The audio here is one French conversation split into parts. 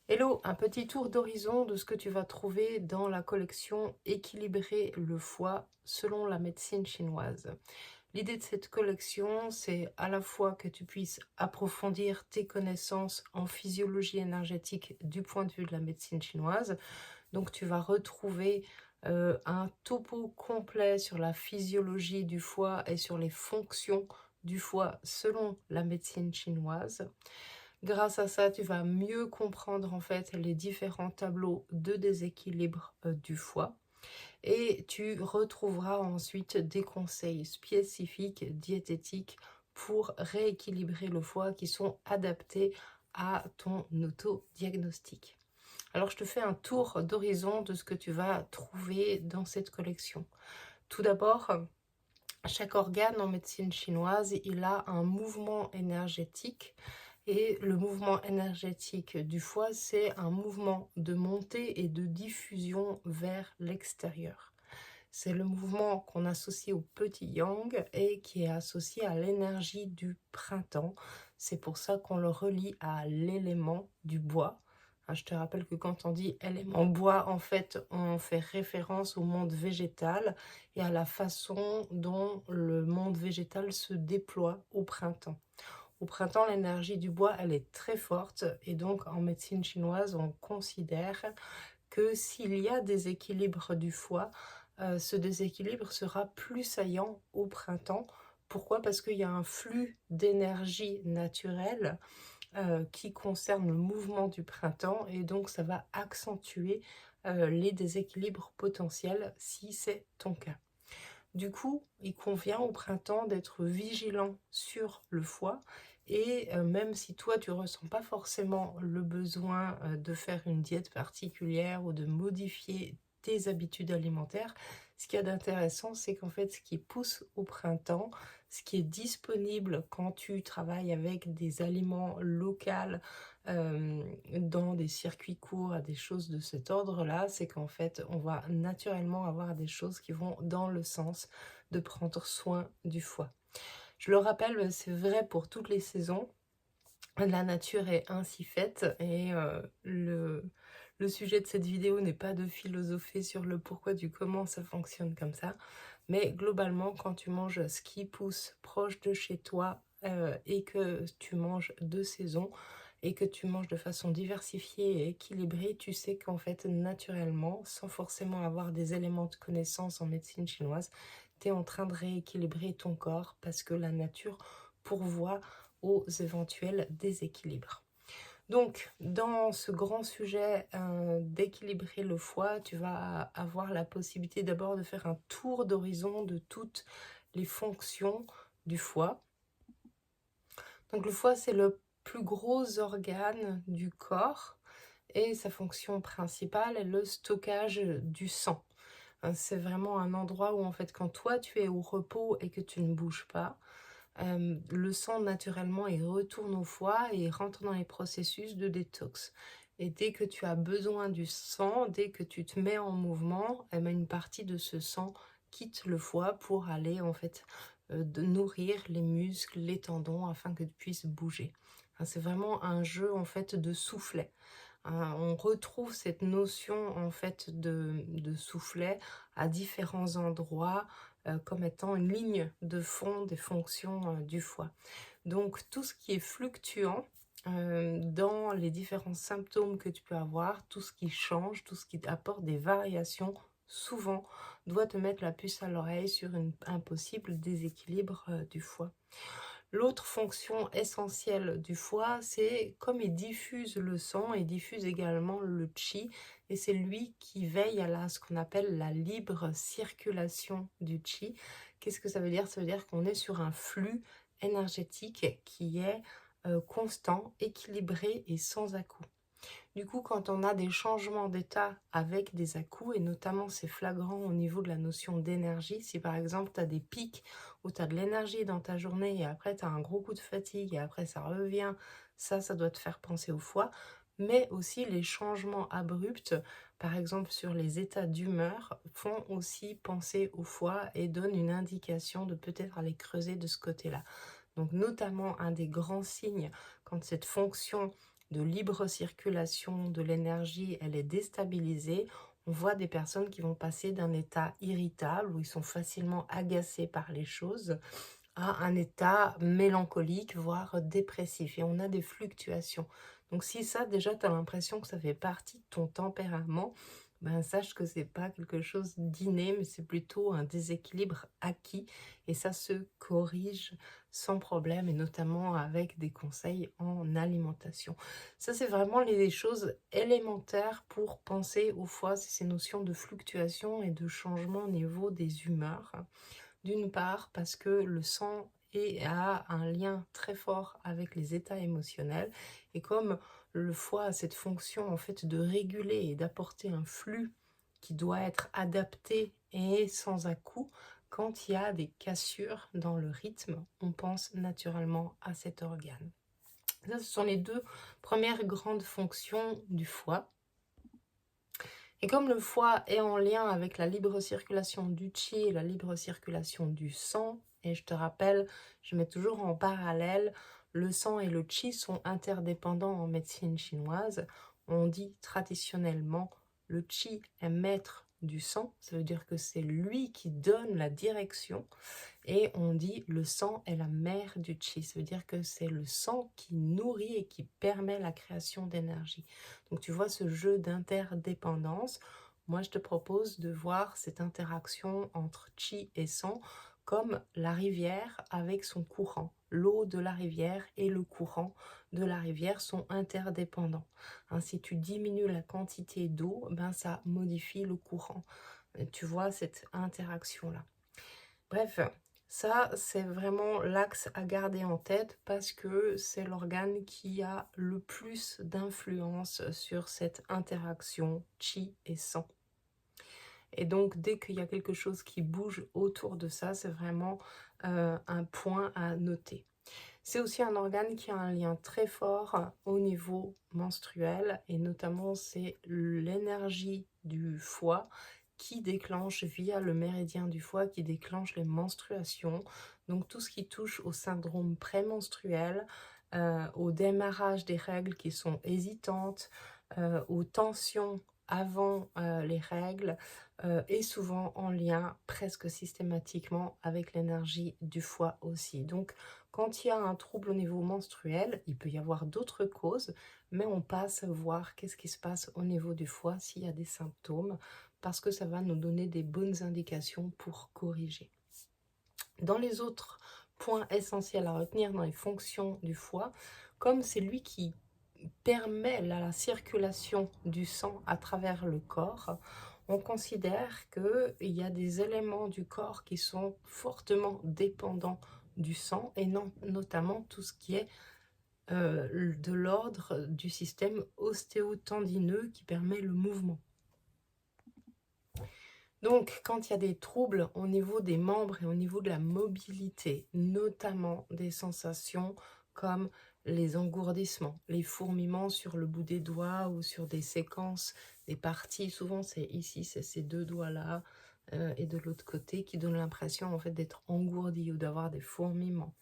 Hello, un petit tour d'horizon de ce que tu vas trouver dans la collection Équilibrer le foie selon la médecine chinoise. L'idée de cette collection, c'est à la fois que tu puisses approfondir tes connaissances en physiologie énergétique du point de vue de la médecine chinoise. Donc tu vas retrouver un topo complet sur la physiologie du foie et sur les fonctions du foie selon la médecine chinoise. Grâce à ça, tu vas mieux comprendre en fait les différents tableaux de déséquilibre du foie et tu retrouveras ensuite des conseils spécifiques diététiques pour rééquilibrer le foie qui sont adaptés à ton autodiagnostic. Alors je te fais un tour d'horizon de ce que tu vas trouver dans cette collection. Tout d'abord, chaque organe en médecine chinoise, il a un mouvement énergétique et le mouvement énergétique du foie, c'est un mouvement de montée et de diffusion vers l'extérieur. C'est le mouvement qu'on associe au petit yang et qui est associé à l'énergie du printemps. C'est pour ça qu'on le relie à l'élément du bois. Je te rappelle que quand on dit élément bois, en fait, on fait référence au monde végétal et à la façon dont le monde végétal se déploie au printemps. Au printemps, l'énergie du bois, elle est très forte et donc en médecine chinoise, on considère que s'il y a des équilibres du foie, ce déséquilibre sera plus saillant au printemps. Pourquoi? Parce qu'il y a un flux d'énergie naturelle qui concerne le mouvement du printemps et donc ça va accentuer les déséquilibres potentiels si c'est ton cas. Du coup, il convient au printemps d'être vigilant sur le foie et même si toi tu ressens pas forcément le besoin de faire une diète particulière ou de modifier tes habitudes alimentaires, ce qu'il y a d'intéressant, c'est qu'en fait ce qui pousse au printemps, ce qui est disponible quand tu travailles avec des aliments locaux, dans des circuits courts, à des choses de cet ordre-là, c'est qu'en fait, on va naturellement avoir des choses qui vont dans le sens de prendre soin du foie. Je le rappelle, c'est vrai pour toutes les saisons. La nature est ainsi faite et le sujet de cette vidéo n'est pas de philosopher sur le pourquoi du comment ça fonctionne comme ça, mais globalement, quand tu manges ce qui pousse proche de chez toi et que tu manges de saison et que tu manges de façon diversifiée et équilibrée, tu sais qu'en fait, naturellement, sans forcément avoir des éléments de connaissance en médecine chinoise, tu es en train de rééquilibrer ton corps parce que la nature pourvoit aux éventuels déséquilibres. Donc, dans ce grand sujet d'équilibrer le foie, tu vas avoir la possibilité d'abord de faire un tour d'horizon de toutes les fonctions du foie. Donc, le foie, c'est le plus gros organe du corps et sa fonction principale est le stockage du sang. C'est vraiment un endroit où, en fait, quand toi, tu es au repos et que tu ne bouges pas, le sang naturellement il retourne au foie et il rentre dans les processus de détox. Et dès que tu as besoin du sang, dès que tu te mets en mouvement, eh ben, une partie de ce sang quitte le foie pour aller en fait de nourrir les muscles, les tendons afin que tu puisses bouger. C'est vraiment un jeu en fait de soufflet. On retrouve cette notion en fait de soufflet à différents endroits comme étant une ligne de fond des fonctions du foie. Donc tout ce qui est fluctuant dans les différents symptômes que tu peux avoir, tout ce qui change, tout ce qui apporte des variations, souvent doit te mettre la puce à l'oreille sur un possible déséquilibre du foie. L'autre fonction essentielle du foie, c'est comme il diffuse le sang, il diffuse également le qi, et c'est lui qui veille à ce qu'on appelle la libre circulation du qi. Qu'est-ce que ça veut dire? Ça veut dire qu'on est sur un flux énergétique qui est constant, équilibré et sans à-coups. Du coup, quand on a des changements d'état avec des à-coups, et notamment c'est flagrant au niveau de la notion d'énergie, si par exemple tu as des pics où tu as de l'énergie dans ta journée et après tu as un gros coup de fatigue et après ça revient, ça doit te faire penser au foie, mais aussi les changements abrupts, par exemple sur les états d'humeur, font aussi penser au foie et donnent une indication de peut-être aller creuser de ce côté-là. Donc notamment un des grands signes quand cette fonction de libre circulation de l'énergie, elle est déstabilisée, on voit des personnes qui vont passer d'un état irritable, où ils sont facilement agacés par les choses, à un état mélancolique, voire dépressif. Et on a des fluctuations. Donc si ça, déjà, tu as l'impression que ça fait partie de ton tempérament, ben, sache que c'est pas quelque chose d'inné, mais c'est plutôt un déséquilibre acquis. Et ça se corrige sans problème, et notamment avec des conseils en alimentation. Ça, c'est vraiment les choses élémentaires pour penser au foie, c'est ces notions de fluctuation et de changement au niveau des humeurs. D'une part, parce que le sang a un lien très fort avec les états émotionnels, et comme le foie a cette fonction en fait de réguler et d'apporter un flux qui doit être adapté et sans à-coups, quand il y a des cassures dans le rythme, on pense naturellement à cet organe. Ça, ce sont les deux premières grandes fonctions du foie. Et comme le foie est en lien avec la libre circulation du qi et la libre circulation du sang, et je te rappelle, je mets toujours en parallèle, le sang et le qi sont interdépendants en médecine chinoise. On dit traditionnellement, le qi est maître du sang, ça veut dire que c'est lui qui donne la direction. Et on dit le sang est la mère du qi, ça veut dire que c'est le sang qui nourrit et qui permet la création d'énergie. Donc tu vois ce jeu d'interdépendance. Moi je te propose de voir cette interaction entre qi et sang comme la rivière avec son courant. L'eau de la rivière et le courant de la rivière sont interdépendants. Hein, si tu diminues la quantité d'eau, ben ça modifie le courant. Tu vois cette interaction-là. Bref, ça, c'est vraiment l'axe à garder en tête parce que c'est l'organe qui a le plus d'influence sur cette interaction qi et sang. Et donc, dès qu'il y a quelque chose qui bouge autour de ça, c'est vraiment un point à noter. C'est aussi un organe qui a un lien très fort au niveau menstruel, et notamment c'est l'énergie du foie qui déclenche via le méridien du foie, qui déclenche les menstruations. Donc tout ce qui touche au syndrome prémenstruel, au démarrage des règles qui sont hésitantes, aux tensions avant les règles, est souvent en lien presque systématiquement avec l'énergie du foie aussi. Donc quand il y a un trouble au niveau menstruel, il peut y avoir d'autres causes, mais on passe voir qu'est-ce qui se passe au niveau du foie s'il y a des symptômes, parce que ça va nous donner des bonnes indications pour corriger. Dans les autres points essentiels à retenir dans les fonctions du foie, comme c'est lui qui permet la circulation du sang à travers le corps, on considère qu'il y a des éléments du corps qui sont fortement dépendants du sang, et notamment tout ce qui est de l'ordre du système ostéotendineux qui permet le mouvement. Donc, quand il y a des troubles au niveau des membres et au niveau de la mobilité, notamment des sensations comme les engourdissements, les fourmillements sur le bout des doigts ou sur des séquences, des parties, souvent c'est ici, c'est ces deux doigts-là et de l'autre côté qui donnent l'impression en fait d'être engourdis ou d'avoir des fourmillements.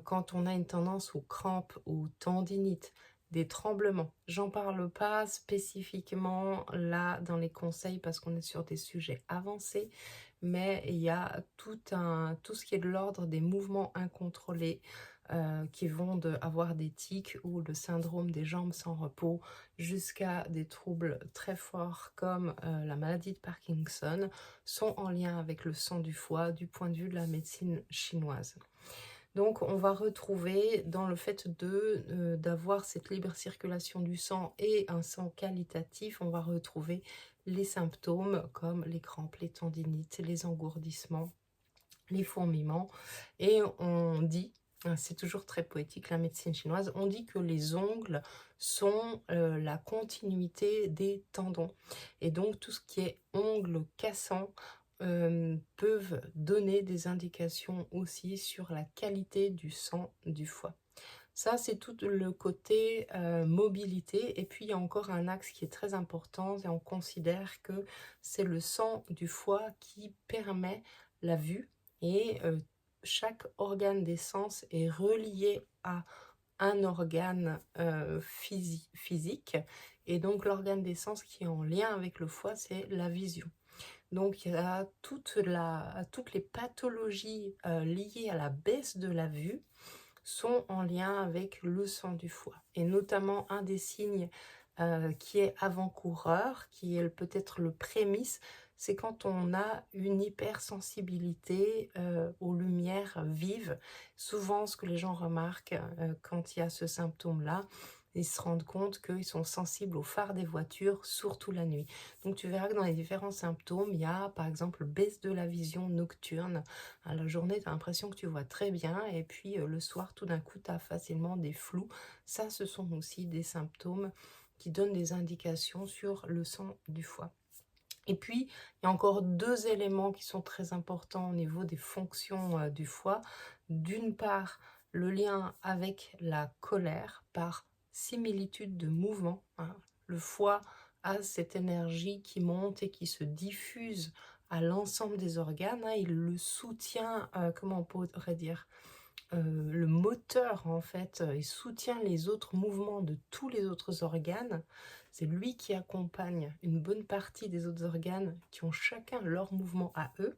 Quand on a une tendance aux crampes, aux tendinites, des tremblements. J'en parle pas spécifiquement là dans les conseils parce qu'on est sur des sujets avancés, mais il y a tout ce qui est de l'ordre des mouvements incontrôlés qui vont avoir des tics ou le syndrome des jambes sans repos, jusqu'à des troubles très forts comme la maladie de Parkinson, sont en lien avec le sang du foie du point de vue de la médecine chinoise. Donc on va retrouver dans le fait d'avoir cette libre circulation du sang et un sang qualitatif, on va retrouver les symptômes comme les crampes, les tendinites, les engourdissements, les fourmillements. Et on dit, c'est toujours très poétique la médecine chinoise, on dit que les ongles sont la continuité des tendons. Et donc tout ce qui est ongles cassants peuvent donner des indications aussi sur la qualité du sang du foie. Ça, c'est tout le côté mobilité. Et puis, il y a encore un axe qui est très important, et on considère que c'est le sang du foie qui permet la vue. Et chaque organe des sens est relié à un organe physique. Et donc l'organe des sens qui est en lien avec le foie, c'est la vision. Donc il y a toutes les pathologies liées à la baisse de la vue sont en lien avec le sang du foie. Et notamment un des signes qui est avant-coureur, qui est peut-être le prémisse, c'est quand on a une hypersensibilité aux lumières vives. Souvent, ce que les gens remarquent quand il y a ce symptôme-là, ils se rendent compte qu'ils sont sensibles aux phares des voitures, surtout la nuit. Donc tu verras que dans les différents symptômes, il y a par exemple baisse de la vision nocturne. À la journée, tu as l'impression que tu vois très bien, et puis le soir, tout d'un coup, tu as facilement des flous. Ça, ce sont aussi des symptômes qui donnent des indications sur le sang du foie. Et puis, il y a encore deux éléments qui sont très importants au niveau des fonctions du foie. D'une part, le lien avec la colère par similitude de mouvement, hein. Le foie a cette énergie qui monte et qui se diffuse à l'ensemble des organes, hein. Il le soutient, comment on pourrait dire, le moteur en fait, il soutient les autres mouvements de tous les autres organes. C'est lui qui accompagne une bonne partie des autres organes qui ont chacun leur mouvement à eux.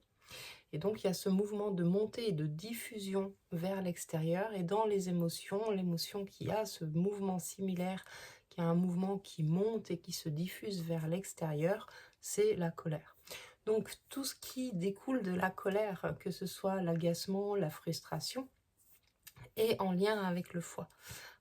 Et donc il y a ce mouvement de montée et de diffusion vers l'extérieur. Et dans les émotions, l'émotion qui a ce mouvement similaire, qui a un mouvement qui monte et qui se diffuse vers l'extérieur, c'est la colère. Donc tout ce qui découle de la colère, que ce soit l'agacement, la frustration, est en lien avec le foie.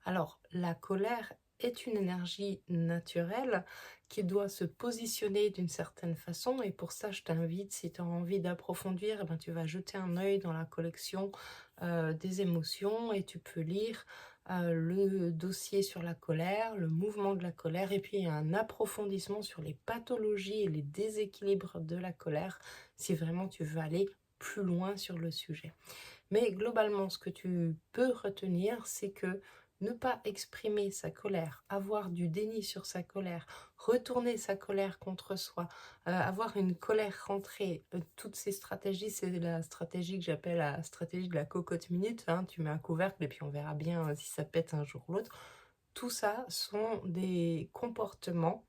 Alors, la colère est une énergie naturelle qui doit se positionner d'une certaine façon, et pour ça, je t'invite, si tu as envie d'approfondir, eh ben, tu vas jeter un œil dans la collection des émotions et tu peux lire le dossier sur la colère, le mouvement de la colère, et puis un approfondissement sur les pathologies et les déséquilibres de la colère, si vraiment tu veux aller plus loin sur le sujet. Mais globalement, ce que tu peux retenir, c'est que ne pas exprimer sa colère, avoir du déni sur sa colère, retourner sa colère contre soi, avoir une colère rentrée, toutes ces stratégies, c'est la stratégie que j'appelle la stratégie de la cocotte minute, hein. Tu mets un couvercle et puis on verra bien si ça pète un jour ou l'autre. Tout ça sont des comportements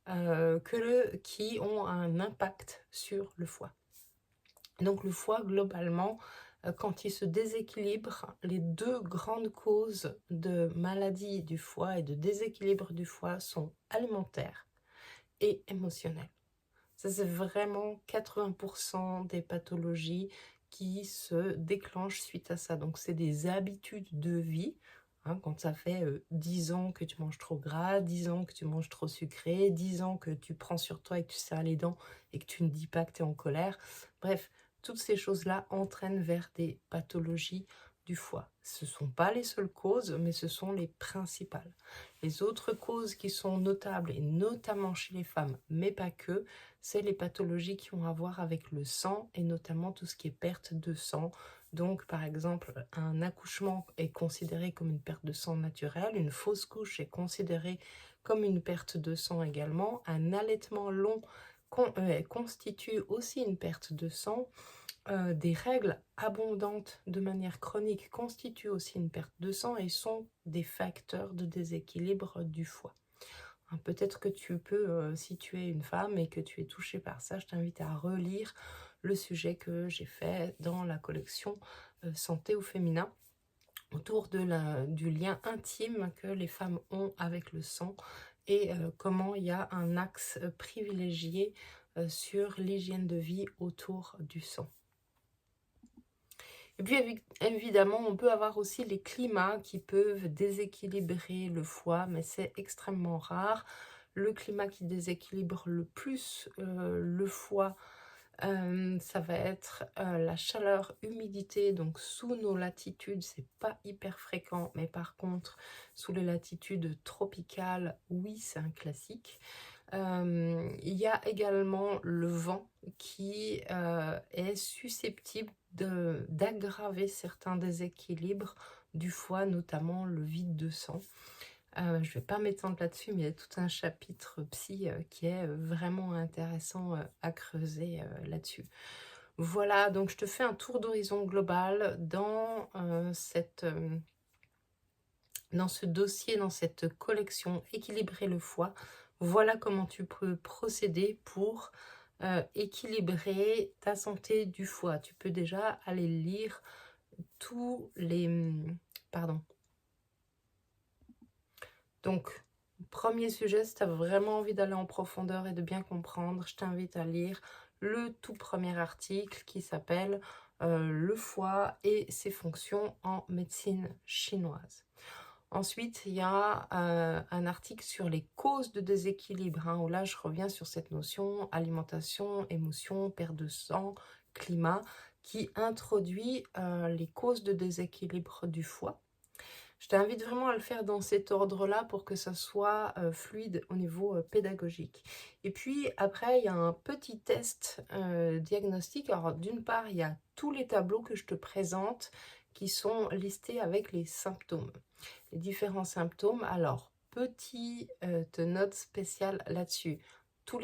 qui ont un impact sur le foie. Donc le foie, globalement, quand il se déséquilibre, les deux grandes causes de maladie du foie et de déséquilibre du foie sont alimentaires et émotionnelles. Ça, c'est vraiment 80% des pathologies qui se déclenchent suite à ça. Donc c'est des habitudes de vie. Hein, quand ça fait 10 ans que tu manges trop gras, 10 ans que tu manges trop sucré, 10 ans que tu prends sur toi et que tu serres les dents et que tu ne dis pas que tu es en colère. Bref, toutes ces choses-là entraînent vers des pathologies du foie. Ce ne sont pas les seules causes, mais ce sont les principales. Les autres causes qui sont notables, et notamment chez les femmes, mais pas que, c'est les pathologies qui ont à voir avec le sang, et notamment tout ce qui est perte de sang. Donc, par exemple, un accouchement est considéré comme une perte de sang naturelle, une fausse couche est considérée comme une perte de sang également, un allaitement long constitue aussi une perte de sang. Des règles abondantes de manière chronique constituent aussi une perte de sang et sont des facteurs de déséquilibre du foie. Hein, peut-être que tu peux, si tu es une femme et que tu es touchée par ça, je t'invite à relire le sujet que j'ai fait dans la collection Santé au féminin, autour du lien intime que les femmes ont avec le sang et comment il y a un axe privilégié sur l'hygiène de vie autour du sang. Et puis évidemment, on peut avoir aussi les climats qui peuvent déséquilibrer le foie, mais c'est extrêmement rare. Le climat qui déséquilibre le plus le foie, ça va être la chaleur, humidité. Donc sous nos latitudes, c'est pas hyper fréquent, mais par contre, sous les latitudes tropicales, oui, c'est un classique. Il y a également le vent qui est susceptible d'aggraver certains déséquilibres du foie, notamment le vide de sang. Je ne vais pas m'étendre là-dessus, mais il y a tout un chapitre psy qui est vraiment intéressant à creuser là-dessus. Voilà, donc je te fais un tour d'horizon global dans Dans ce dossier, dans cette collection Équilibrer le foie, voilà comment tu peux procéder pour équilibrer ta santé du foie. Tu peux déjà aller lire tous les... Pardon. Donc, premier sujet, si tu as vraiment envie d'aller en profondeur et de bien comprendre, je t'invite à lire le tout premier article qui s'appelle Le foie et ses fonctions en médecine chinoise. Ensuite, il y a un article sur les causes de déséquilibre, où là, je reviens sur cette notion alimentation, émotion, perte de sang, climat, qui introduit les causes de déséquilibre du foie. Je t'invite vraiment à le faire dans cet ordre-là pour que ça soit fluide au niveau pédagogique. Et puis après, il y a un petit test diagnostic. Alors d'une part, il y a tous les tableaux que je te présente qui sont listés avec les symptômes. Les différents symptômes. Alors, petite note spéciale là-dessus. Tous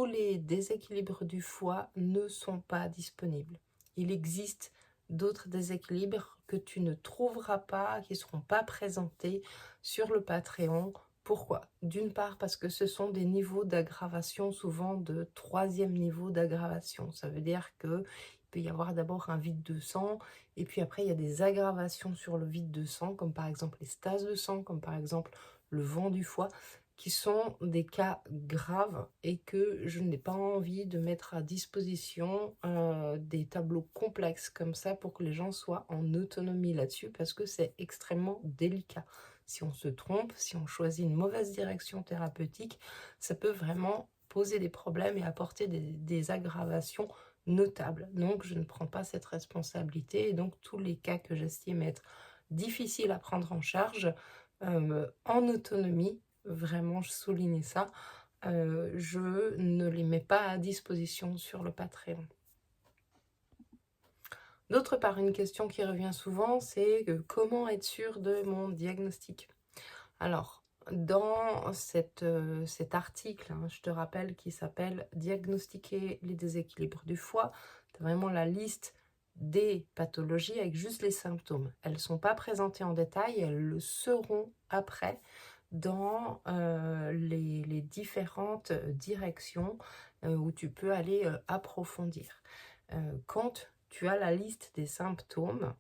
les déséquilibres du foie ne sont pas disponibles. Il existe d'autres déséquilibres que tu ne trouveras pas, qui ne seront pas présentés sur le Patreon. Pourquoi? D'une part parce que ce sont des niveaux d'aggravation, souvent de 3e niveau d'aggravation. Ça veut dire qu'il peut y avoir d'abord un vide de sang, et puis après il y a des aggravations sur le vide de sang, comme par exemple les stases de sang, comme par exemple le vent du foie, qui sont des cas graves et que je n'ai pas envie de mettre à disposition des tableaux complexes comme ça pour que les gens soient en autonomie là-dessus, parce que c'est extrêmement délicat. Si on se trompe, si on choisit une mauvaise direction thérapeutique, ça peut vraiment poser des problèmes et apporter des aggravations notables. Donc je ne prends pas cette responsabilité, et donc tous les cas que j'estime être difficiles à prendre en charge en autonomie, vraiment je souligne ça, je ne les mets pas à disposition sur le Patreon. D'autre part, une question qui revient souvent, c'est comment être sûr de mon diagnostic? Alors, dans cet article, je te rappelle, qui s'appelle « Diagnostiquer les déséquilibres du foie », tu as vraiment la liste des pathologies avec juste les symptômes. Elles ne sont pas présentées en détail, elles le seront après dans les différentes directions où tu peux aller approfondir. Quand tu as la liste des symptômes,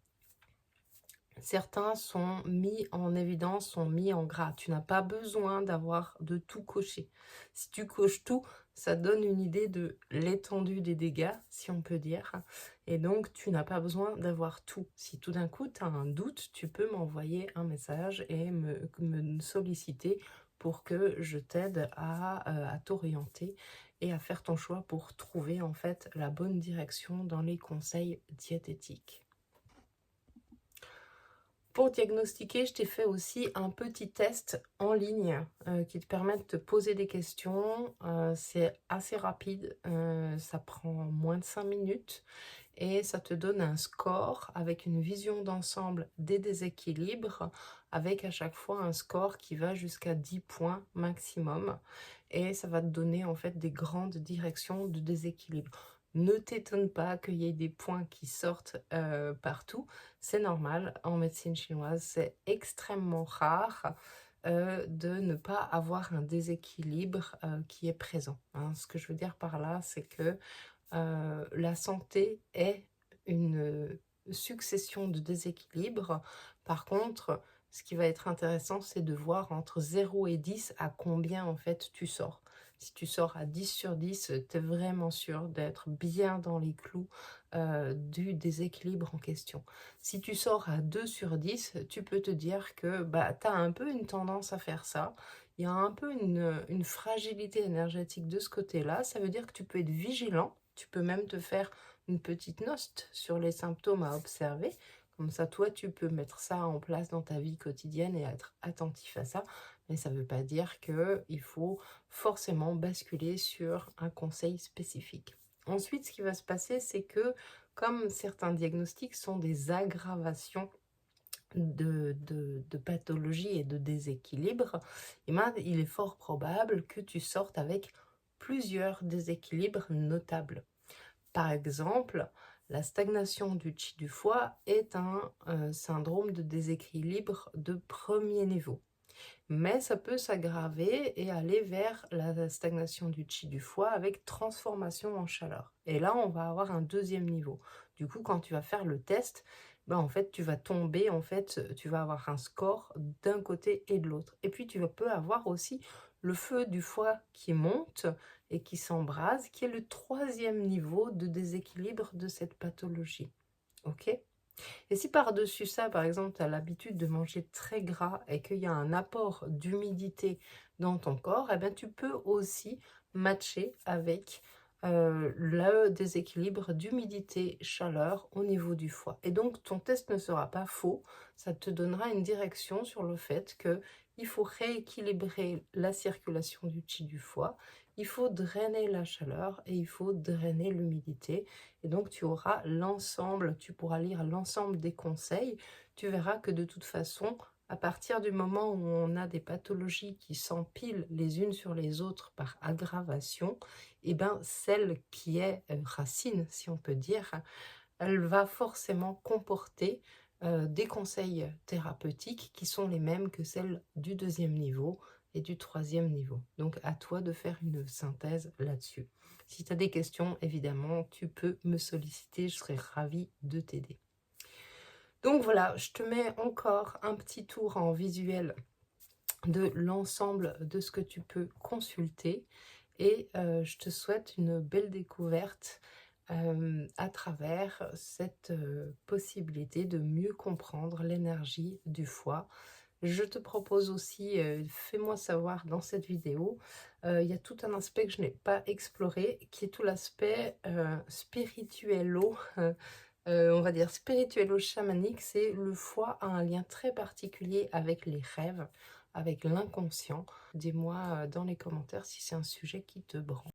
certains sont mis en évidence, sont mis en gras. Tu n'as pas besoin de tout cocher. Si tu coches tout, ça donne une idée de l'étendue des dégâts, si on peut dire. Et donc, tu n'as pas besoin d'avoir tout. Si tout d'un coup, tu as un doute, tu peux m'envoyer un message et me solliciter pour que je t'aide à t'orienter et à faire ton choix pour trouver en fait la bonne direction dans les conseils diététiques. Pour diagnostiquer, je t'ai fait aussi un petit test en ligne qui te permet de te poser des questions. C'est assez rapide, ça prend moins de 5 minutes et ça te donne un score avec une vision d'ensemble des déséquilibres, avec à chaque fois un score qui va jusqu'à 10 points maximum, et ça va te donner en fait des grandes directions de déséquilibre. Ne t'étonne pas qu'il y ait des points qui sortent partout, c'est normal. En médecine chinoise, c'est extrêmement rare de ne pas avoir un déséquilibre qui est présent. Ce que je veux dire par là, c'est que la santé est une succession de déséquilibres. Par contre, ce qui va être intéressant, c'est de voir entre 0 et 10 à combien en fait tu sors. Si tu sors à 10 sur 10, tu es vraiment sûr d'être bien dans les clous du déséquilibre en question. Si tu sors à 2 sur 10, tu peux te dire que tu as un peu une tendance à faire ça. Il y a un peu une fragilité énergétique de ce côté-là. Ça veut dire que tu peux être vigilant. Tu peux même te faire une petite note sur les symptômes à observer. Comme ça, toi, tu peux mettre ça en place dans ta vie quotidienne et être attentif à ça. Mais ça ne veut pas dire qu'il faut forcément basculer sur un conseil spécifique. Ensuite, ce qui va se passer, c'est que comme certains diagnostics sont des aggravations de pathologie et de déséquilibre, il est fort probable que tu sortes avec plusieurs déséquilibres notables. Par exemple, La stagnation du qi du foie est un syndrome de déséquilibre de premier niveau. Mais ça peut s'aggraver et aller vers la stagnation du qi du foie avec transformation en chaleur. Et là, on va avoir un deuxième niveau. Du coup, quand tu vas faire le test, ben en fait, tu vas tomber, en fait, tu vas avoir un score d'un côté et de l'autre. Et puis, peux avoir aussi le feu du foie qui monte et qui s'embrase, qui est le troisième niveau de déséquilibre de cette pathologie. Ok? Et si par-dessus ça, par exemple, tu as l'habitude de manger très gras et qu'il y a un apport d'humidité dans ton corps, eh bien, tu peux aussi matcher avec le déséquilibre d'humidité-chaleur au niveau du foie. Et donc, ton test ne sera pas faux, ça te donnera une direction sur le fait que il faut rééquilibrer la circulation du qi du foie, il faut drainer la chaleur et il faut drainer l'humidité. Et donc, tu auras l'ensemble, tu pourras lire l'ensemble des conseils. Tu verras que de toute façon, à partir du moment où on a des pathologies qui s'empilent les unes sur les autres par aggravation, eh ben, celle qui est racine, si on peut dire, elle va forcément comporter des conseils thérapeutiques qui sont les mêmes que celles du deuxième niveau et du troisième niveau. Donc, à toi de faire une synthèse là-dessus. Si tu as des questions, évidemment, tu peux me solliciter, je serai ravie de t'aider. Donc voilà, je te mets encore un petit tour en visuel de l'ensemble de ce que tu peux consulter et je te souhaite une belle découverte à travers cette possibilité de mieux comprendre l'énergie du foie. Je te propose aussi, fais-moi savoir dans cette vidéo, il y a tout un aspect que je n'ai pas exploré, qui est tout l'aspect spirituello, on va dire spirituello-chamanique. C'est le foie a un lien très particulier avec les rêves, avec l'inconscient. Dis-moi dans les commentaires si c'est un sujet qui te branche.